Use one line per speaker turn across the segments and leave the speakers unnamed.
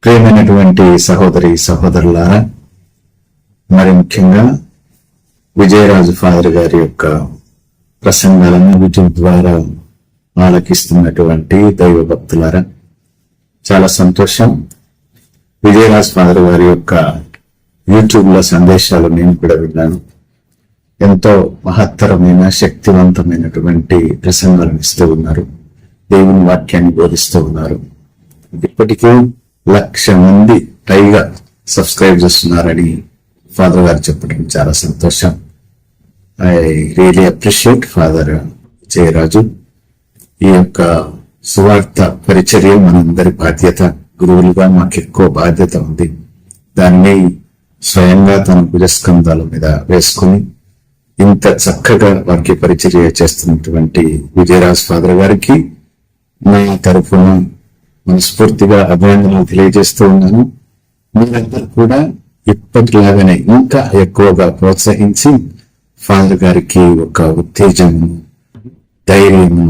ప్రియమైనటువంటి సహోదరి సహోదరులారా, మరి ముఖ్యంగా విజయరాజు ఫాదర్ గారి యొక్క ప్రసంగాలను యూట్యూబ్ ద్వారా ఆలకిస్తున్నటువంటి దైవ భక్తులారా, చాలా సంతోషం. విజయరాజు ఫాదర్ గారి యొక్క యూట్యూబ్ లో సందేశాలు నేను కూడా విన్నాను. ఎంతో మహత్తరమైన శక్తివంతమైనటువంటి ప్రసంగాలను ఇస్తూ ఉన్నారు, దేవుని వాక్యాన్ని బోధిస్తూ ఉన్నారు. ఇప్పటికే 1,00,000 మంది పైగా సబ్స్క్రైబ్ చేస్తున్నారని ఫాదర్ గారు చెప్పడం చాలా సంతోషం. I really appreciate father Jayaraju. ఈ యొక్క సువార్త పరిచర్య మనందరి బాధ్యత. గురువులుగా మాకు ఎక్కువ బాధ్యత ఉంది. దాన్ని స్వయంగా తన భుజస్కంధాల మీద వేసుకుని ఇంత చక్కగా వాక్య పరిచర్య చేస్తున్నటువంటి విజయరాజ్ ఫాదర్ గారికి నా తరఫున మనస్ఫూర్తిగా అభినందనలు తెలియజేస్తూ ఉన్నాను. మీరందరూ కూడా ఇప్పటిలాగానే ఇంకా ఎక్కువగా ప్రోత్సహించి ఫాదర్ గారికి ఒక ఉత్తేజము, ధైర్యము,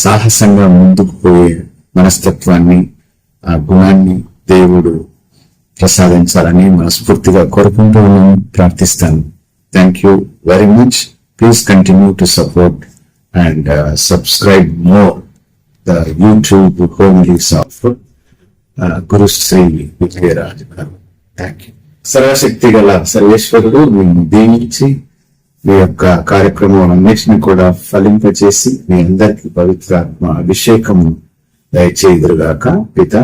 సాహసంగా ముందుకు పోయే మనస్తత్వాన్ని, ఆ గుణాన్ని దేవుడు ప్రసాదించాలని మనస్ఫూర్తిగా కోరుకుంటూ ఉన్నాను, ప్రార్థిస్తాను. Thank you very much. Please continue to support and subscribe more the YouTube homilies of Guru Sri Vijayaraj garu. Thank you. సర్వశక్తి గల సర్వేశ్వరుడు మేము దీవించి మీ యొక్క కార్యక్రమాలన్నింటినీ కూడా ఫలింపచేసి మీ అందరికీ పవిత్రాత్మ అభిషేకము దయచేయుదురుగాక. పిత,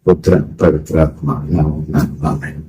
పుత్ర, పవిత్రాత్మ నామమున ఆమేన్.